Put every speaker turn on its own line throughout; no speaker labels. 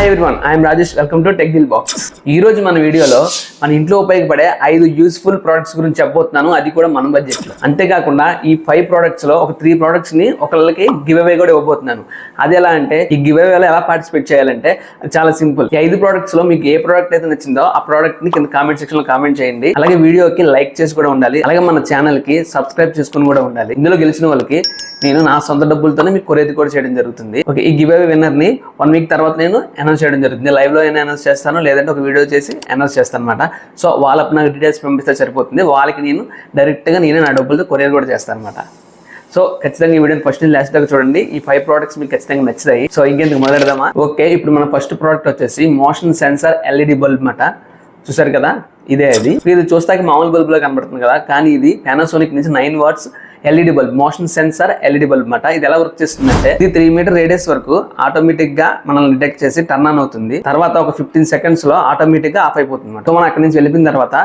Hi everyone, I'm Rajesh. Welcome to tech deal box. ఈ రోజు మన వీడియోలో మన ఇంట్లో ఉపయోగపడే 5 యూస్ఫుల్ ప్రొడక్ట్స్ గురించి చెప్పబోతున్నాను, అది కూడా మన బడ్జెట్లో. అంతేకాకుండా ఈ 5 ప్రొడక్ట్స్ లో ఒక 3 ప్రొడక్ట్స్ ని ఒకళ్ళకి గివ్ అవే కూడా ఇవ్వబోతున్నాను. అది ఎలా అంటే, ఈ గివ్ అవేలో ఎలా పార్టిసిపేట్ చేయాలంటే చాలా సింపుల్. ఈ 5 ప్రొడక్ట్స్ లో మీకు ఏ ప్రోడక్ట్ అయితే నచ్చిందో ఆ ప్రోడక్ట్ ని కింద కామెంట్ సెక్షన్ లో కామెంట్ చేయండి. అలాగే వీడియోకి లైక్ చేసి కూడా ఉండాలి. అలాగే మన ఛానల్ కి సబ్స్క్రైబ్ చేసుకుని కూడా ఉండాలి. ఇందులో గెలిచిన వాళ్ళకి నేను నా సొంత డబ్బులతోనే మీకు కొరియర్ కూడా చేయడం జరుగుతుంది. ఓకే, ఈ గివ్ అవే విన్నర్ ని 1 వీక్ తర్వాత నేను అనౌన్స్ చేయడం జరుగుతుంది. లైవ్ లో అయినా అనౌన్స్ చేస్తాను, లేదంటే ఒక వీడియో చేసి అనౌన్స్ చేస్తాను అనమాట. సో వాళ్ళకి నాకు డీటెయిల్స్ పంపిస్తే సరిపోతుంది. వాళ్ళకి నేను డైరెక్ట్ గా నేనే నా డబ్బులతో కొరియర్ కూడా చేస్తాను అనమాట. సో ఖచ్చితంగా ఈ వీడియోని ఫస్ట్ నుంచి లాస్ట్ దాకా చూడండి. ఈ 5 ప్రోడక్ట్స్ మీకు ఖచ్చితంగా నచ్చుతాయి. సో ఇంకెందుకు మొదలెడదామా? ఓకే, ఇప్పుడు మన ఫస్ట్ ప్రోడక్ట్ వచ్చేసి మోషన్ సెన్సార్ ఎల్ఈడి బల్బ్ అన్నమాట. చూసారు కదా, ఇదే అది. ఇది చూస్తాకి మామూలు బల్బ్ లా కనబడుతుంది కదా, కానీ ఇది పానాసోనిక్ నుంచి 9 watts LED bulb, motion sensor LED bulb అన్నమాట. ఇది ఎలా వర్క్ చేస్తుందంటే, ఇది 3 మీటర్ రేడియస్ వరకు ఆటోమేటిక్ గా మనల్ని డిటెక్ట్ చేసి టర్న్ ఆన్ అవుతుంది. తర్వాత ఒక 15 సెకండ్స్ లో ఆటోమేటిక్ గా ఆఫ్ అయిపోతుంది అన్నమాట. సో మనం అక్కడి నుంచి వెళ్ళిపోయిన తర్వాత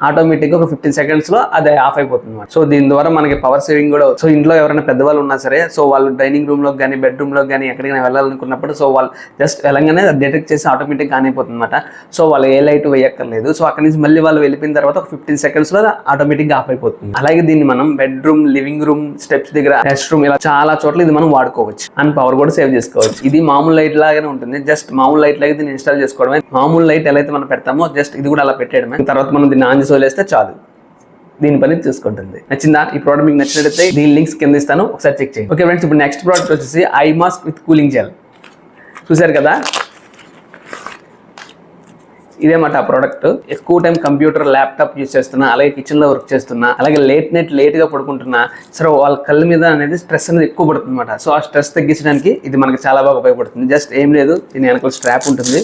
ఆటోమేటిక్ గా ఒక 15 సెకండ్స్ లో అది ఆఫ్ అయిపోతుంది అన్నమాట. సో దీని ద్వారా మనకి పవర్ సేవింగ్ కూడా. సో ఇంట్లో ఎవరైనా పెద్దవాళ్ళు ఉన్నా సరే, సో వాళ్ళు డైనింగ్ రూమ్ లో కానీ బెడ్రూమ్ లో కానీ ఎక్కడికైనా వెళ్ళాలనుకున్నప్పుడు సో వాళ్ళు జస్ట్ వెళ్ళగానే డిటెక్ట్ చేసి ఆటోమేటిక్ గా ఆన్ అయిపోతుంది అనమాట. సో వాళ్ళు ఏ లైట్ వేయక్కర్లేదు. సో అక్కడి నుంచి మళ్ళీ వాళ్ళు వెళ్ళిపోయిన తర్వాత ఒక 15 సెకండ్స్ లో ఆటోమేటిక్ గా ఆఫ్ అయిపోతుంది. అలాగే దీన్ని మనం బెడ్రూమ్, లివింగ్ రూమ్, స్టెప్స్ దగ్గర, రెస్ట్ రూమ్, ఇలా చాలా చోట్ల ఇది మనం వాడుకోవచ్చు. అండ్ పవర్ కూడా సేవ్ చేసుకోవచ్చు. ఇది మామూలు లైట్ లాగానే ఉంటుంది. జస్ట్ మామూలు లైట్ లాగా దీన్ని ఇన్స్టాల్ చేసుకోవడమే. మామూలు లైట్ ఎలా అయితే మనం పెడతామో జస్ట్ ఇది కూడా అలా పెట్టేయడమే. తర్వాత మనం దీన్ని ఆన్ చేసి వదిలేస్తే చాలు, దీని పని చూసుకుంటుంది. నచ్చిందా? ఈ ప్రోడక్ట్ మీకు నచ్చినట్లయితే దీని లింక్స్ కింద ఇస్తాను, ఒకసారి చెక్ చేయండి. ఓకే ఫ్రెండ్స్, ఇప్పుడు నెక్స్ట్ ప్రోడక్ట్ వచ్చేసి eye mask with cooling gel. చూసారు కదా, ఇదేమాట ఆ ప్రోడక్ట్. ఎక్కువ టైం కంప్యూటర్, ల్యాప్టాప్ యూజ్ చేస్తున్నా, అలాగే కిచెన్ లో వర్క్ చేస్తున్నా, అలాగే లేట్ గా పడుకుంటున్నా సరే, వాళ్ళ కళ్ళ మీద అనేది స్ట్రెస్ అనేది ఎక్కువ పడుతుంది అనమాట. సో ఆ స్ట్రెస్ తగ్గించడానికి ఇది మనకి చాలా బాగా ఉపయోగపడుతుంది. జస్ట్ ఏం లేదు, దీని వెనకాల స్ట్రాప్ ఉంటుంది.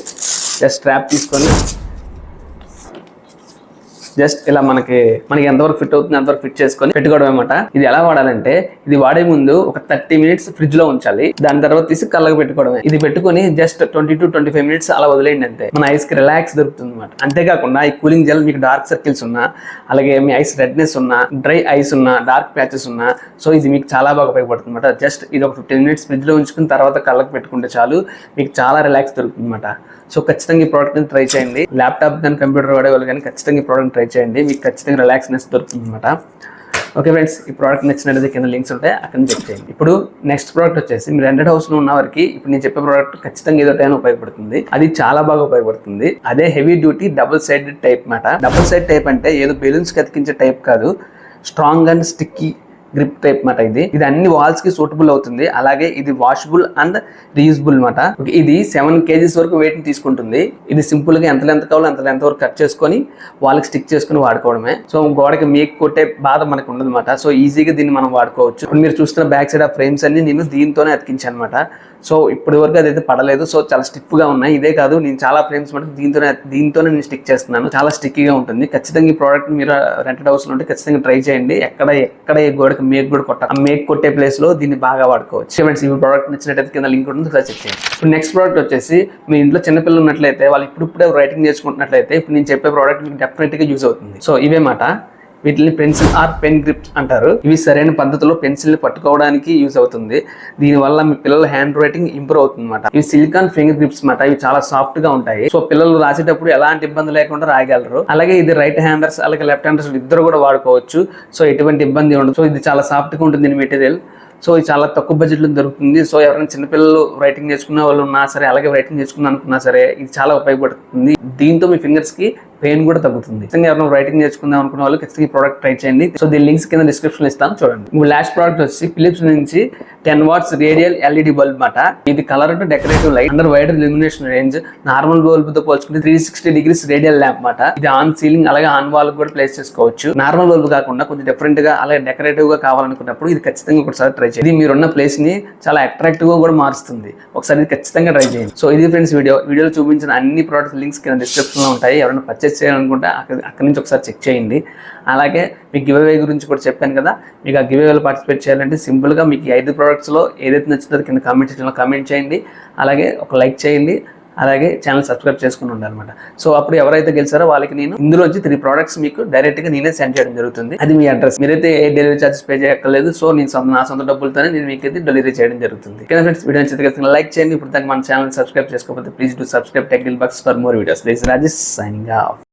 జస్ట్ స్ట్రాప్ తీసుకొని జస్ట్ ఇలా మనకి ఎంతవరకు ఫిట్ అవుతుంది అంతవరకు ఫిట్ చేసుకొని పెట్టుకోవడం అనమాట. ఇది ఎలా వాడాలంటే, ఇది వాడే ముందు ఒక 30 మినిట్స్ ఫ్రిడ్జ్ లో ఉంచాలి. దాని తర్వాత తీసి కళ్ళకు పెట్టుకోవడమే. ఇది పెట్టుకొని జస్ట్ 20 to 25 మినిట్స్ అలా వదిలేయండి అంతే. మన ఐస్ కి రిలాక్స్ దొరుకుతుంది అనమాట. అంతేకాకుండా ఈ కూలింగ్ జెల్ మీకు డార్క్ సర్కిల్స్ ఉన్నా, అలాగే మీ ఐస్ రెడ్నెస్ ఉన్నా, డ్రై ఐస్ ఉన్నా, డార్క్ ప్యాచెస్ ఉన్నా, సో ఇది మీకు చాలా బాగా ఉపయోగపడుతుంది అనమాట. జస్ట్ ఇది ఒక 15 మినిట్స్ ఫ్రిడ్జ్ లో ఉంచుకుని తర్వాత కళ్ళకు పెట్టుకుంటే చాలు, మీకు చాలా రిలాక్స్ దొరుకుతుంది అనమాట. సో ఖచ్చితంగా ఈ ప్రోడక్ట్ ని ట్రై చేయండి. ల్యాప్టాప్ కానీ కంప్యూటర్ వాడేవాళ్ళు కానీ ఖచ్చితంగా ఈ ప్రోడక్ట్ ట్రై చేయండి, మీకు ఖచ్చితంగా రిలాక్స్నెస్ దొరుకుతుంది అనమాట. ఓకే ఫ్రెండ్స్, ఈ ప్రోడక్ట్ నచ్చినట్లయితే కింద లింక్స్ ఉంటాయి, అక్కడ చెక్ చేయండి. ఇప్పుడు నెక్స్ట్ ప్రోడక్ట్ వచ్చేసి, మీరు రెంటెడ్ హౌస్ లో ఉన్న వారికి ఇప్పుడు నేను చెప్పే ప్రోడక్ట్ ఖచ్చితంగా ఏదో టైం ఉపయోగపడుతుంది. అది చాలా బాగా ఉపయోగపడుతుంది. అదే heavy duty double sided type మాట. డబుల్ సైడ్ టైప్ అంటే ఏదో బెలూన్స్ కి అతికించే టైప్ కాదు, strong and sticky grip type మాట. ఇది అన్ని వాల్స్ కి సూటబుల్ అవుతుంది. అలాగే ఇది వాషబుల్ అండ్ రీయూజబుల్ మాట. ఇది 7 kgs వరకు వెయిట్ ని తీసుకుంటుంది. ఇది సింపుల్ గా ఎంత లెంత్ కావాలో అంత లెంత్ వరకు కట్ చేసుకొని వాళ్ళకి స్టిక్ చేసుకుని వాడుకోవడమే. సో గోడకి మేక్ కొట్టే బాధ మనకు ఉండదు అనమాట. సో ఈజీగా దీన్ని మనం వాడుకోవచ్చు. ఇప్పుడు మీరు చూస్తున్న బ్యాక్ సైడ్ ఆ ఫ్రేమ్స్ అన్ని నేను దీంతోనే అతికించాను అనమాట. సో ఇప్పటి వరకు అదైతే పడలేదు. సో చాలా స్టిఫ్ గా ఉన్నాయి. ఇదే కాదు, నేను చాలా ఫ్రేమ్స్ మటుకు దీంతోనే నేను స్టిక్ చేస్తున్నాను. చాలా స్టిక్కీగా ఉంటుంది. ఖచ్చితంగా ఈ ప్రోడక్ట్ మీరు రెంటెడ్ హౌస్ లో ఉంటే ఖచ్చితంగా ట్రై చేయండి. ఎక్కడ ఈ గోడకి మేక్ కూడా కొట్టాలి, ఆ మేక్ కొట్టే ప్లేస్ లో దీన్ని బాగా వాడుకోవచ్చు. ఫ్రెండ్స్, ఈ ప్రోడక్ట్ నచ్చినట్టయితే కింద లింక్ ఉంటుంది, ఒకసారి చెక్ చేయండి. ఇప్పుడు నెక్స్ట్ ప్రోడక్ట్ వచ్చేసి, మీ ఇంట్లో చిన్నపిల్లలు ఉన్నట్లయితే, వాళ్ళు ఇప్పుడే రైటింగ్ నేర్చుకుంటున్నట్లయితే ఇప్పుడు నేను చెప్పే ప్రోడక్ట్ మీకు డెఫినెట్ గా యూజ్ అవుతుంది. సో ఇవే మాట. వీటిని పెన్సిల్ ఆర్ పెన్ గ్రిప్స్ అంటారు. ఇవి సరైన పద్ధతిలో పెన్సిల్ ని పట్టుకోవడానికి యూజ్ అవుతుంది. దీనివల్ల మీ పిల్లల హ్యాండ్ రైటింగ్ ఇంప్రూవ్ అవుతుంది అనమాట. ఇవి సిలికాన్ ఫింగర్ గ్రిప్స్ మాట. ఇవి చాలా సాఫ్ట్ గా ఉంటాయి. సో పిల్లలు రాసేటప్పుడు ఎలాంటి ఇబ్బంది లేకుండా రాయగలరు. అలాగే ఇది రైట్ హ్యాండర్స్ అలాగే లెఫ్ట్ హ్యాండర్స్ ఇద్దరు కూడా వాడుకోవచ్చు. సో ఎటువంటి ఇబ్బంది ఉండదు. సో ఇది చాలా సాఫ్ట్ గా ఉంటుంది మెటీరియల్. సో ఇది చాలా తక్కువ బడ్జెట్ లో దొరుకుతుంది. సో ఎవరైనా చిన్నపిల్లలు రైటింగ్ నేర్చుకునే వాళ్ళు ఉన్నా సరే, అలాగే రైటింగ్ నేర్చుకున్నా అనుకున్నా సరే, ఇది చాలా ఉపయోగపడుతుంది. దీంతో మీ ఫింగర్స్ కి పెయిన్ కూడా తగ్గుతుంది. ఎవరైనా రైటింగ్ నేర్చుకుందాం అనుకున్న వాళ్ళు ఖచ్చితంగా ఈ ప్రోడక్ట్ ట్రై చేయండి. సో దీని లింక్స్ కింద డిస్క్రిప్షన్ లో ఇస్తాను, చూడండి. ఇప్పుడు లాస్ట్ ప్రోడక్ట్ వచ్చి ఫిలిప్స్ నుంచి 10 వాట్స్ రేడియల్ ఎల్ఈడి బల్బ్ మాట. ఇది colour to decorative light under wide illumination range. Normal bulb తో పోల్చుకుంటే 360 degrees రేడియల్ ల్యాంప్ మాట. ఇది ఆన్ సీలింగ్ అలాగే ఆన్ వాల్ కూడా ప్లేస్ చేసుకోవచ్చు. నార్మల్ బల్బ్ కాకుండా కొంచెం డిఫరెంట్ గా అలాగే డెకరేటివ్ గా కావాలనుకున్నప్పుడు ఇది ఖచ్చితంగా ఒకసారి ట్రై చేయండి. ఇది మీరున్న ప్లేస్ ని చాలా అట్రాక్టివ్ గా కూడా మారుస్తుంది. ఒకసారి ఇది ఖచ్చితంగా ట్రై చేయండి. సో ఇది ఫ్రెండ్స్ వీడియోలో చూపించిన అన్ని ప్రోడక్ట్ లింక్స్ కింద డిస్క్రిప్షన్ లో ఉంటాయి. ఎవరైనా పర్చేస్ చేయాలనుకుంటే అక్కడి నుంచి ఒకసారి చెక్ చేయండి. అలాగే మీకు గివ్ అవే గురించి కూడా చెప్పాను కదా, మీకు ఆ గివ్ అవేలో పార్టిసిపేట్ చేయాలంటే సింపుల్ గా మీకు 5 ప్రోడక్ట్స్ లో ఏదైతే నచ్చుతుందో కింద కామెంట్ సెక్షన్లో కామెంట్ చేయండి. అలాగే ఒక లైక్ చేయండి. అలాగే ఛానల్ సబ్స్క్రైబ్ చేసుకుని ఉండాలన్నమాట. సో అప్పుడు ఎవరైతే గెలిచారో వాళ్ళకి నేను ఇందులోంచి 3 ప్రోడక్ట్స్ మీకు డైరెక్ట్ గా నేనే సెండ్ చేయడం జరుగుతుంది. అది మీ అడ్రస్. మీరైతే ఏ డెలివరీ చార్జెస్ పే చేయక్కర్లేదు. సో నేను నా సొంత డబ్బులతోనే నేను మీకు అయితే డెలివరీ చేయడం జరుగుతుంది. ఫ్రెండ్స్, వీడియో నచ్చితే లైక్ చేయండి. ఇప్పుడు దానికి మన ఛానల్ సబ్స్క్రైబ్ చేసుకోకపోతే please do subscribe tech deal box for more videos. This is Rajesh signing off.